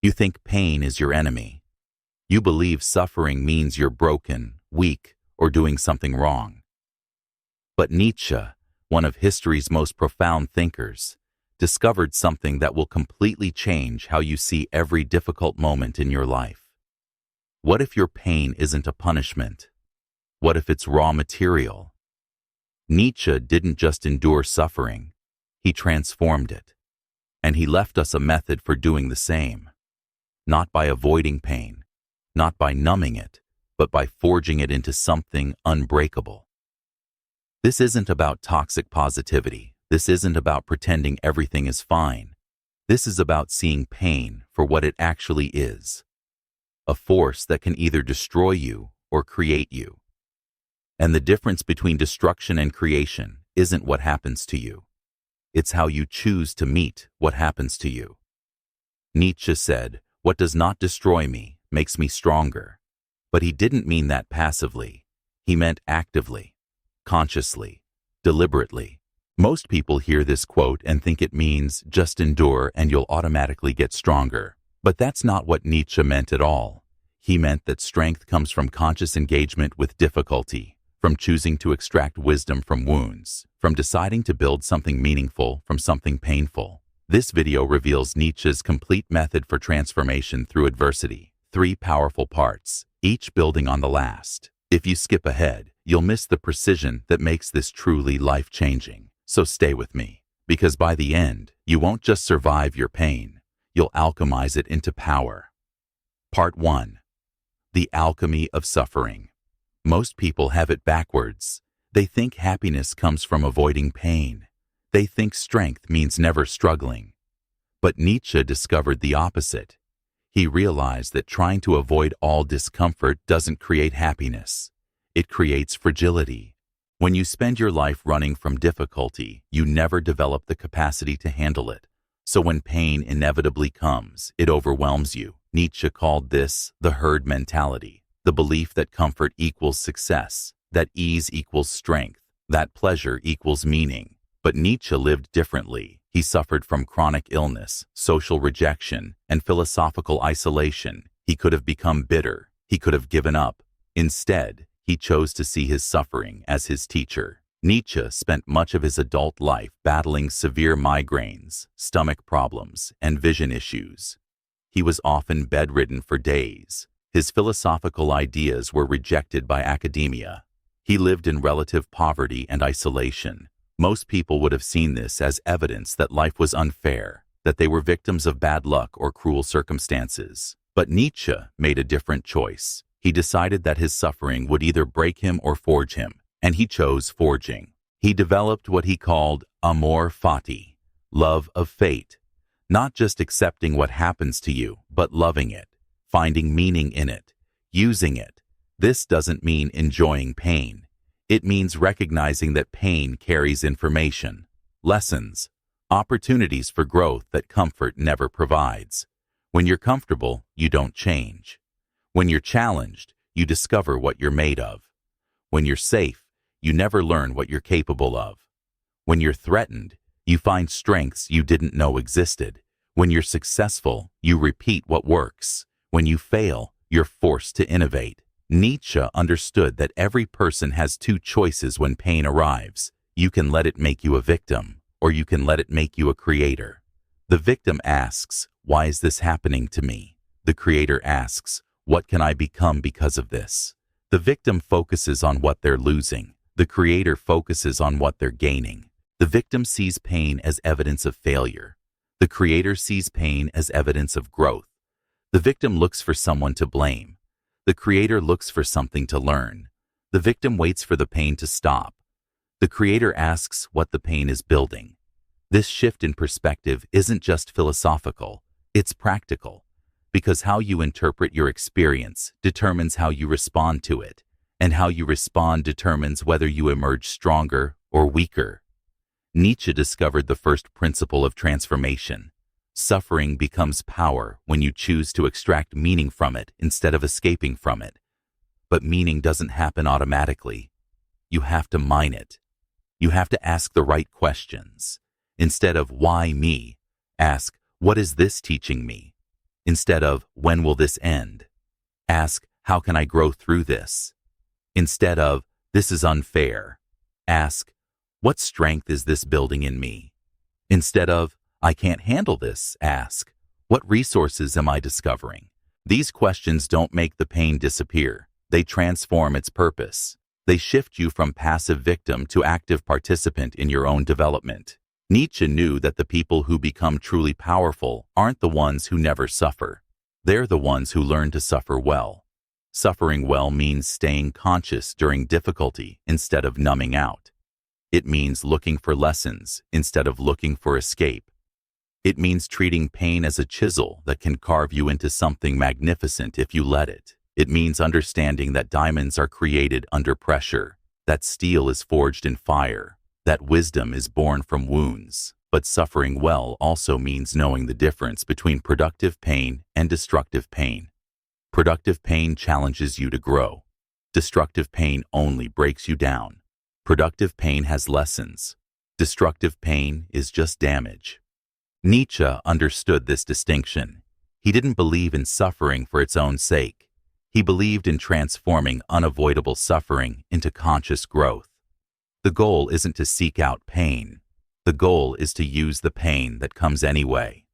You think pain is your enemy. You believe suffering means you're broken, weak, or doing something wrong. But Nietzsche, one of history's most profound thinkers, discovered something that will completely change how you see every difficult moment in your life. What if your pain isn't a punishment? What if it's raw material? Nietzsche didn't just endure suffering, he transformed it. And he left us a method for doing the same. Not by avoiding pain, not by numbing it, but by forging it into something unbreakable. This isn't about toxic positivity. This isn't about pretending everything is fine. This is about seeing pain for what it actually is. A force that can either destroy you or create you. And the difference between destruction and creation isn't what happens to you. It's how you choose to meet what happens to you. Nietzsche said, "What does not destroy me makes me stronger." But he didn't mean that passively. He meant actively, consciously, deliberately. Most people hear this quote and think it means just endure and you'll automatically get stronger. But that's not what Nietzsche meant at all. He meant that strength comes from conscious engagement with difficulty, from choosing to extract wisdom from wounds, from deciding to build something meaningful from something painful. This video reveals Nietzsche's complete method for transformation through adversity. 3 powerful parts, each building on the last. If you skip ahead, you'll miss the precision that makes this truly life-changing. So stay with me, because by the end, you won't just survive your pain, you'll alchemize it into power. Part 1. The alchemy of suffering. Most people have it backwards. They think happiness comes from avoiding pain. They think strength means never struggling. But Nietzsche discovered the opposite. He realized that trying to avoid all discomfort doesn't create happiness. It creates fragility. When you spend your life running from difficulty, you never develop the capacity to handle it. So when pain inevitably comes, it overwhelms you. Nietzsche called this the herd mentality, the belief that comfort equals success, that ease equals strength, that pleasure equals meaning. But Nietzsche lived differently. He suffered from chronic illness, social rejection, and philosophical isolation. He could have become bitter. He could have given up. Instead, he chose to see his suffering as his teacher. Nietzsche spent much of his adult life battling severe migraines, stomach problems, and vision issues. He was often bedridden for days. His philosophical ideas were rejected by academia. He lived in relative poverty and isolation. Most people would have seen this as evidence that life was unfair, that they were victims of bad luck or cruel circumstances. But Nietzsche made a different choice. He decided that his suffering would either break him or forge him, and he chose forging. He developed what he called amor fati, love of fate, not just accepting what happens to you, but loving it, finding meaning in it, using it. This doesn't mean enjoying pain. It means recognizing that pain carries information, lessons, opportunities for growth that comfort never provides. When you're comfortable, you don't change. When you're challenged, you discover what you're made of. When you're safe, you never learn what you're capable of. When you're threatened, you find strengths you didn't know existed. When you're successful, you repeat what works. When you fail, you're forced to innovate. Nietzsche understood that every person has 2 choices when pain arrives. You can let it make you a victim, or you can let it make you a creator. The victim asks, "Why is this happening to me?" The creator asks, "What can I become because of this?" The victim focuses on what they're losing. The creator focuses on what they're gaining. The victim sees pain as evidence of failure. The creator sees pain as evidence of growth. The victim looks for someone to blame. The creator looks for something to learn. The victim waits for the pain to stop. The creator asks what the pain is building. This shift in perspective isn't just philosophical, it's practical, because how you interpret your experience determines how you respond to it, and how you respond determines whether you emerge stronger or weaker. Nietzsche discovered the first principle of transformation. Suffering becomes power when you choose to extract meaning from it instead of escaping from it. But meaning doesn't happen automatically. You have to mine it. You have to ask the right questions. Instead of "why me?" ask "what is this teaching me?" Instead of, when will this end? Ask, how can I grow through this? Instead of, this is unfair. Ask, what strength is this building in me? Instead of, I can't handle this, ask, what resources am I discovering? These questions don't make the pain disappear. They transform its purpose. They shift you from passive victim to active participant in your own development. Nietzsche knew that the people who become truly powerful aren't the ones who never suffer. They're the ones who learn to suffer well. Suffering well means staying conscious during difficulty instead of numbing out. It means looking for lessons instead of looking for escape. It means treating pain as a chisel that can carve you into something magnificent if you let it. It means understanding that diamonds are created under pressure, that steel is forged in fire, that wisdom is born from wounds. But suffering well also means knowing the difference between productive pain and destructive pain. Productive pain challenges you to grow. Destructive pain only breaks you down. Productive pain has lessons. Destructive pain is just damage. Nietzsche understood this distinction. He didn't believe in suffering for its own sake. He believed in transforming unavoidable suffering into conscious growth. The goal isn't to seek out pain. The goal is to use the pain that comes anyway.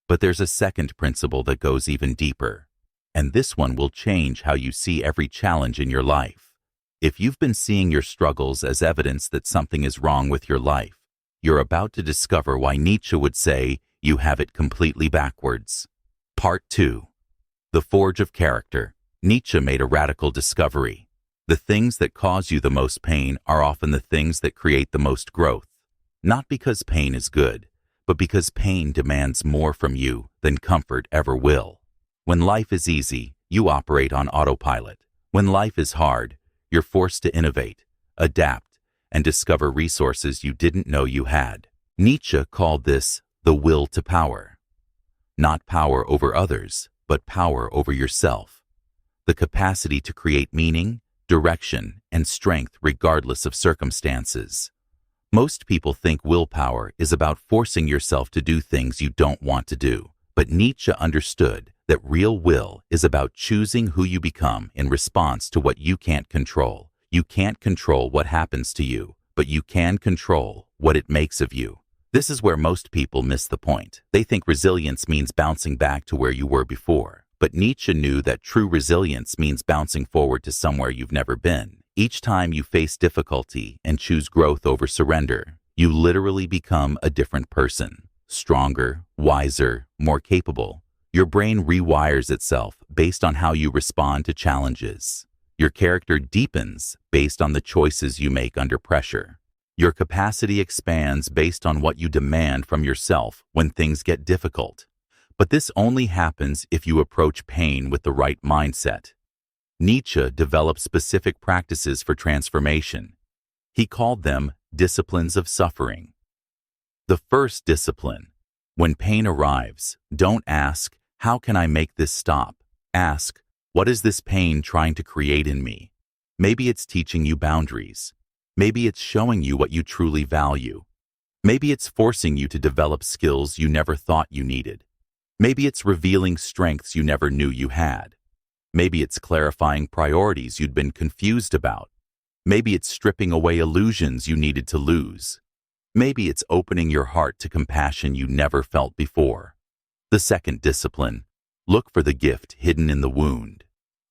But there's a second principle that goes even deeper, and this one will change how you see every challenge in your life. If you've been seeing your struggles as evidence that something is wrong with your life, you're about to discover why Nietzsche would say you have it completely backwards. Part 2. The Forge of Character. Nietzsche made a radical discovery. The things that cause you the most pain are often the things that create the most growth. Not because pain is good, but because pain demands more from you than comfort ever will. When life is easy, you operate on autopilot. When life is hard, you're forced to innovate, adapt, and discover resources you didn't know you had. Nietzsche called this the will to power. Not power over others, but power over yourself. The capacity to create meaning, direction, and strength regardless of circumstances. Most people think willpower is about forcing yourself to do things you don't want to do, but Nietzsche understood that real will is about choosing who you become in response to what you can't control. You can't control what happens to you, but you can control what it makes of you. This is where most people miss the point. They think resilience means bouncing back to where you were before. But Nietzsche knew that true resilience means bouncing forward to somewhere you've never been. Each time you face difficulty and choose growth over surrender, you literally become a different person. Stronger, wiser, more capable. Your brain rewires itself based on how you respond to challenges. Your character deepens based on the choices you make under pressure. Your capacity expands based on what you demand from yourself when things get difficult. But this only happens if you approach pain with the right mindset. Nietzsche developed specific practices for transformation. He called them disciplines of suffering. The first discipline: when pain arrives, don't ask, how can I make this stop? Ask, what is this pain trying to create in me? Maybe it's teaching you boundaries. Maybe it's showing you what you truly value. Maybe it's forcing you to develop skills you never thought you needed. Maybe it's revealing strengths you never knew you had. Maybe it's clarifying priorities you'd been confused about. Maybe it's stripping away illusions you needed to lose. Maybe it's opening your heart to compassion you never felt before. The second discipline: look for the gift hidden in the wound.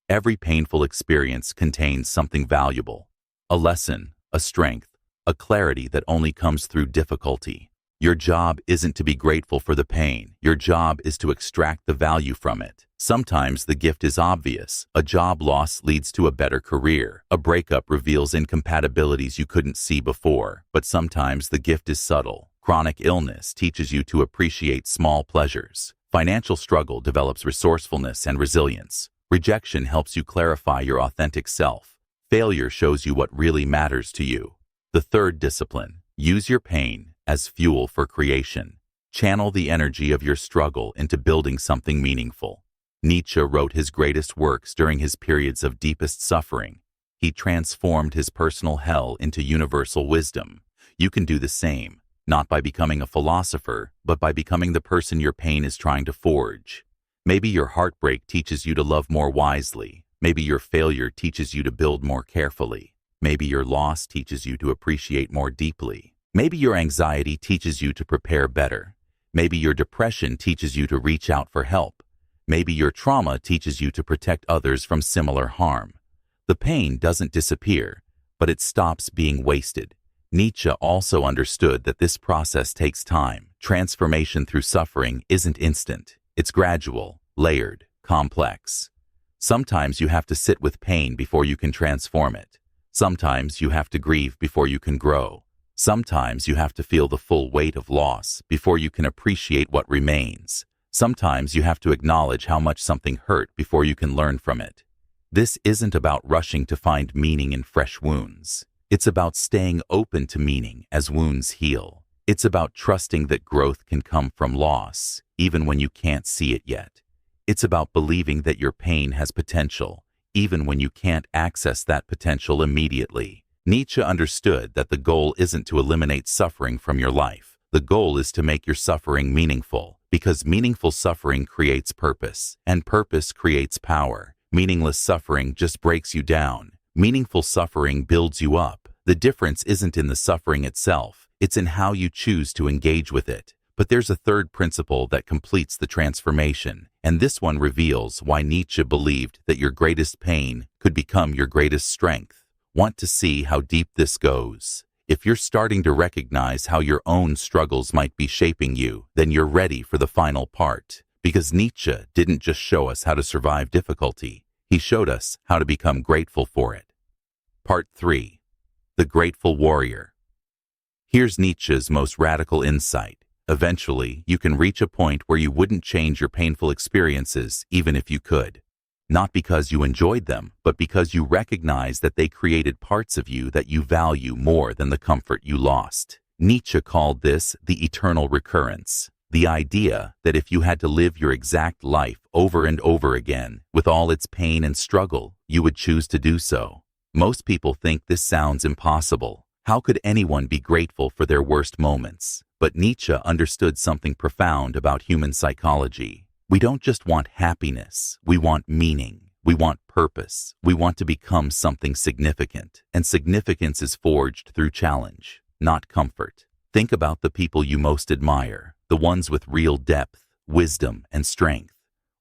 Every painful experience contains something valuable. A lesson, a strength, a clarity that only comes through difficulty. Your job isn't to be grateful for the pain. Your job is to extract the value from it. Sometimes the gift is obvious. A job loss leads to a better career. A breakup reveals incompatibilities you couldn't see before. But sometimes the gift is subtle. Chronic illness teaches you to appreciate small pleasures. Financial struggle develops resourcefulness and resilience. Rejection helps you clarify your authentic self. Failure shows you what really matters to you. The third discipline: use your pain as fuel for creation. Channel the energy of your struggle into building something meaningful. Nietzsche wrote his greatest works during his periods of deepest suffering. He transformed his personal hell into universal wisdom. You can do the same, not by becoming a philosopher, but by becoming the person your pain is trying to forge. Maybe your heartbreak teaches you to love more wisely. Maybe your failure teaches you to build more carefully. Maybe your loss teaches you to appreciate more deeply. Maybe your anxiety teaches you to prepare better. Maybe your depression teaches you to reach out for help. Maybe your trauma teaches you to protect others from similar harm. The pain doesn't disappear, but it stops being wasted. Nietzsche also understood that this process takes time. Transformation through suffering isn't instant. It's gradual, layered, complex. Sometimes you have to sit with pain before you can transform it. Sometimes you have to grieve before you can grow. Sometimes you have to feel the full weight of loss before you can appreciate what remains. Sometimes you have to acknowledge how much something hurt before you can learn from it. This isn't about rushing to find meaning in fresh wounds. It's about staying open to meaning as wounds heal. It's about trusting that growth can come from loss, even when you can't see it yet. It's about believing that your pain has potential, even when you can't access that potential immediately. Nietzsche understood that the goal isn't to eliminate suffering from your life. The goal is to make your suffering meaningful, because meaningful suffering creates purpose, and purpose creates power. Meaningless suffering just breaks you down. Meaningful suffering builds you up. The difference isn't in the suffering itself. It's in how you choose to engage with it. But there's a third principle that completes the transformation, and this one reveals why Nietzsche believed that your greatest pain could become your greatest strength. Want to see how deep this goes? If you're starting to recognize how your own struggles might be shaping you, then you're ready for the final part. Because Nietzsche didn't just show us how to survive difficulty, he showed us how to become grateful for it. Part 3. The Grateful Warrior. Here's Nietzsche's most radical insight. Eventually, you can reach a point where you wouldn't change your painful experiences even if you could. Not because you enjoyed them, but because you recognize that they created parts of you that you value more than the comfort you lost. Nietzsche called this the eternal recurrence. The idea that if you had to live your exact life over and over again, with all its pain and struggle, you would choose to do so. Most people think this sounds impossible. How could anyone be grateful for their worst moments? But Nietzsche understood something profound about human psychology. We don't just want happiness, we want meaning, we want purpose, we want to become something significant, and significance is forged through challenge, not comfort. Think about the people you most admire, the ones with real depth, wisdom, and strength.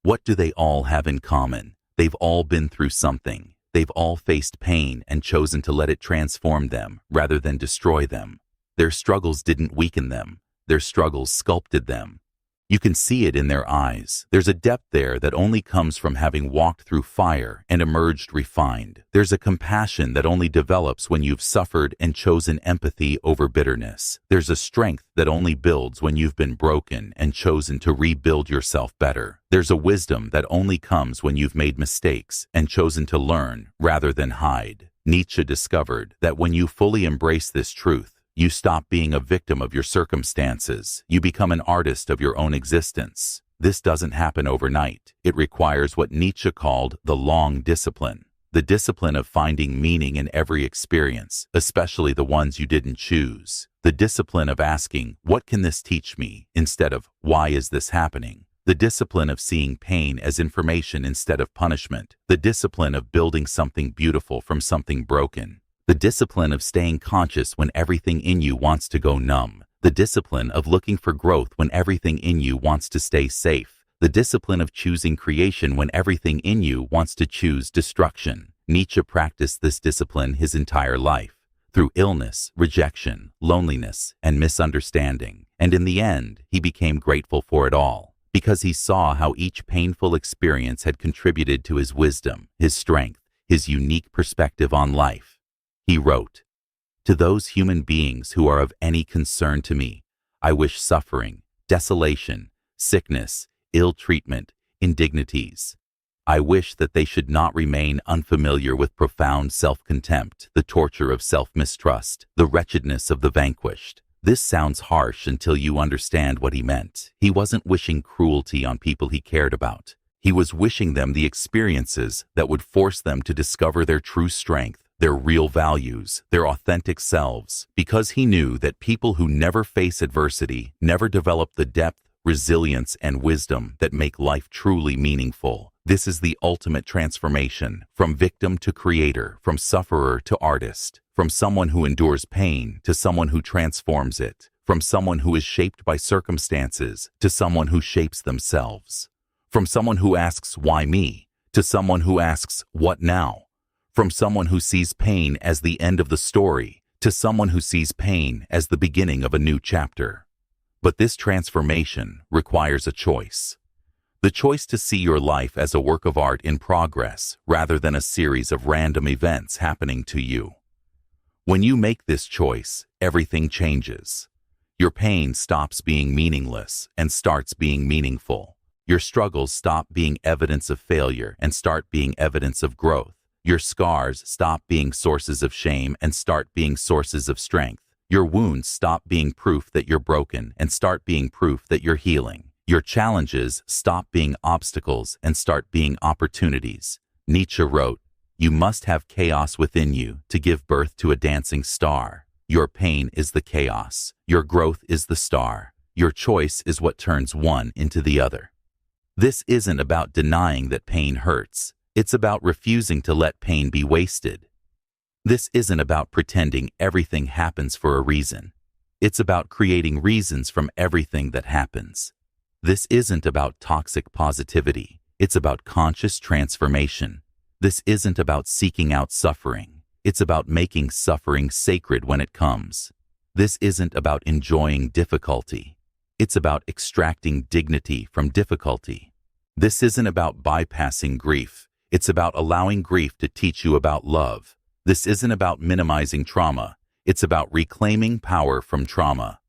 What do they all have in common? They've all been through something. They've all faced pain and chosen to let it transform them rather than destroy them. Their struggles didn't weaken them. Their struggles sculpted them. You can see it in their eyes. There's a depth there that only comes from having walked through fire and emerged refined. There's a compassion that only develops when you've suffered and chosen empathy over bitterness. There's a strength that only builds when you've been broken and chosen to rebuild yourself better. There's a wisdom that only comes when you've made mistakes and chosen to learn rather than hide. Nietzsche discovered that when you fully embrace this truth, you stop being a victim of your circumstances. You become an artist of your own existence. This doesn't happen overnight. It requires what Nietzsche called the long discipline. The discipline of finding meaning in every experience, especially the ones you didn't choose. The discipline of asking, what can this teach me, instead of, why is this happening? The discipline of seeing pain as information instead of punishment. The discipline of building something beautiful from something broken. The discipline of staying conscious when everything in you wants to go numb. The discipline of looking for growth when everything in you wants to stay safe. The discipline of choosing creation when everything in you wants to choose destruction. Nietzsche practiced this discipline his entire life, through illness, rejection, loneliness, and misunderstanding. And in the end, he became grateful for it all, because he saw how each painful experience had contributed to his wisdom, his strength, his unique perspective on life. He wrote, "To those human beings who are of any concern to me, I wish suffering, desolation, sickness, ill treatment, indignities. I wish that they should not remain unfamiliar with profound self-contempt, the torture of self-mistrust, the wretchedness of the vanquished." This sounds harsh until you understand what he meant. He wasn't wishing cruelty on people he cared about. He was wishing them the experiences that would force them to discover their true strength, their real values, their authentic selves, because he knew that people who never face adversity never develop the depth, resilience, and wisdom that make life truly meaningful. This is the ultimate transformation, from victim to creator, from sufferer to artist, from someone who endures pain to someone who transforms it, from someone who is shaped by circumstances to someone who shapes themselves, from someone who asks, "Why me?" to someone who asks, "What now?" From someone who sees pain as the end of the story to someone who sees pain as the beginning of a new chapter. But this transformation requires a choice. The choice to see your life as a work of art in progress rather than a series of random events happening to you. When you make this choice, everything changes. Your pain stops being meaningless and starts being meaningful. Your struggles stop being evidence of failure and start being evidence of growth. Your scars stop being sources of shame and start being sources of strength. Your wounds stop being proof that you're broken and start being proof that you're healing. Your challenges stop being obstacles and start being opportunities. Nietzsche wrote, "You must have chaos within you to give birth to a dancing star." Your pain is the chaos. Your growth is the star. Your choice is what turns one into the other. This isn't about denying that pain hurts. It's about refusing to let pain be wasted. This isn't about pretending everything happens for a reason. It's about creating reasons from everything that happens. This isn't about toxic positivity. It's about conscious transformation. This isn't about seeking out suffering. It's about making suffering sacred when it comes. This isn't about enjoying difficulty. It's about extracting dignity from difficulty. This isn't about bypassing grief. It's about allowing grief to teach you about love. This isn't about minimizing trauma. It's about reclaiming power from trauma.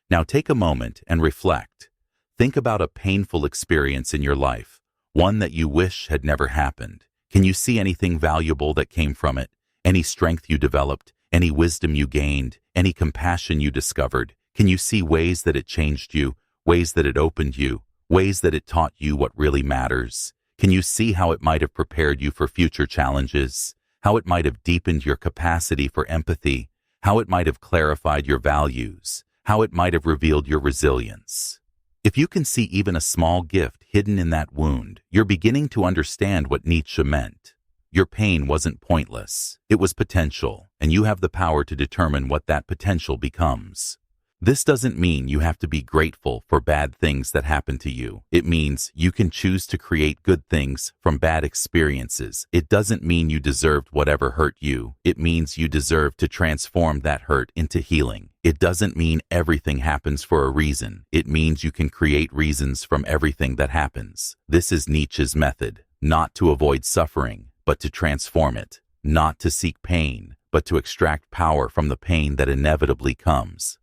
Now take a moment and reflect. Think about a painful experience in your life, one that you wish had never happened. Can you see anything valuable that came from it? Any strength you developed? Any wisdom you gained? Any compassion you discovered? Can you see ways that it changed you? Ways that it opened you? Ways that it taught you what really matters? Can you see how it might have prepared you for future challenges? How it might have deepened your capacity for empathy? How it might have clarified your values? How it might have revealed your resilience? If you can see even a small gift hidden in that wound, you're beginning to understand what Nietzsche meant. Your pain wasn't pointless. It was potential, and you have the power to determine what that potential becomes. This doesn't mean you have to be grateful for bad things that happen to you. It means you can choose to create good things from bad experiences. It doesn't mean you deserved whatever hurt you. It means you deserve to transform that hurt into healing. It doesn't mean everything happens for a reason. It means you can create reasons from everything that happens. This is Nietzsche's method, not to avoid suffering, but to transform it, not to seek pain, but to extract power from the pain that inevitably comes.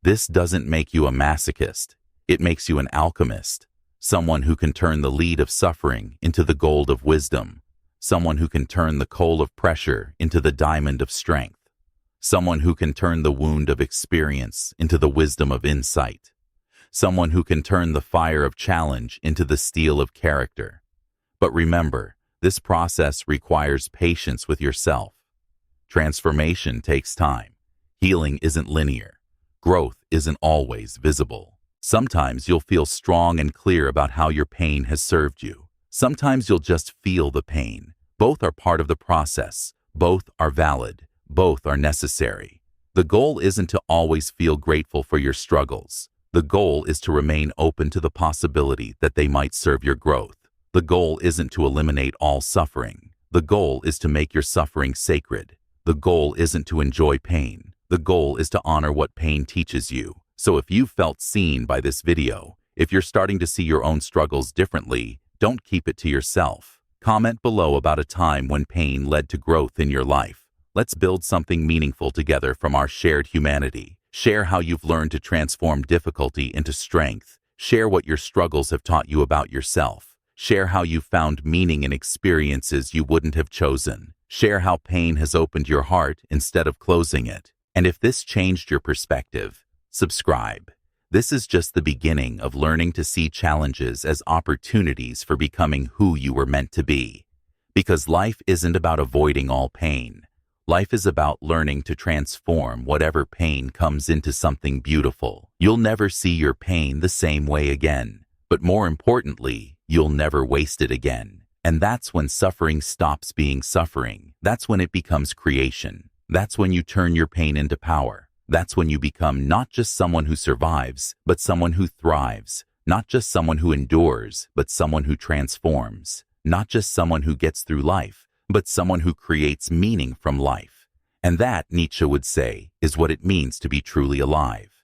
This doesn't make you a masochist. It makes you an alchemist, someone who can turn the lead of suffering into the gold of wisdom, someone who can turn the coal of pressure into the diamond of strength, someone who can turn the wound of experience into the wisdom of insight, someone who can turn the fire of challenge into the steel of character. But remember, this process requires patience with yourself. Transformation takes time. Healing isn't linear. Growth isn't always visible. Sometimes you'll feel strong and clear about how your pain has served you. Sometimes you'll just feel the pain. Both are part of the process. Both are valid. Both are necessary. The goal isn't to always feel grateful for your struggles. The goal is to remain open to the possibility that they might serve your growth. The goal isn't to eliminate all suffering. The goal is to make your suffering sacred. The goal isn't to enjoy pain. The goal is to honor what pain teaches you. So if you've felt seen by this video, if you're starting to see your own struggles differently, don't keep it to yourself. Comment below about a time when pain led to growth in your life. Let's build something meaningful together from our shared humanity. Share how you've learned to transform difficulty into strength. Share what your struggles have taught you about yourself. Share how you found meaning in experiences you wouldn't have chosen. Share how pain has opened your heart instead of closing it. And if this changed your perspective, subscribe. This is just the beginning of learning to see challenges as opportunities for becoming who you were meant to be. Because life isn't about avoiding all pain. Life is about learning to transform whatever pain comes into something beautiful, You'll never see your pain the same way again. But more importantly, you'll never waste it again. And that's when suffering stops being suffering. That's when it becomes creation. That's when you turn your pain into power. That's when you become not just someone who survives, but someone who thrives. Not just someone who endures, but someone who transforms. Not just someone who gets through life, but someone who creates meaning from life. And that, Nietzsche would say, is what it means to be truly alive.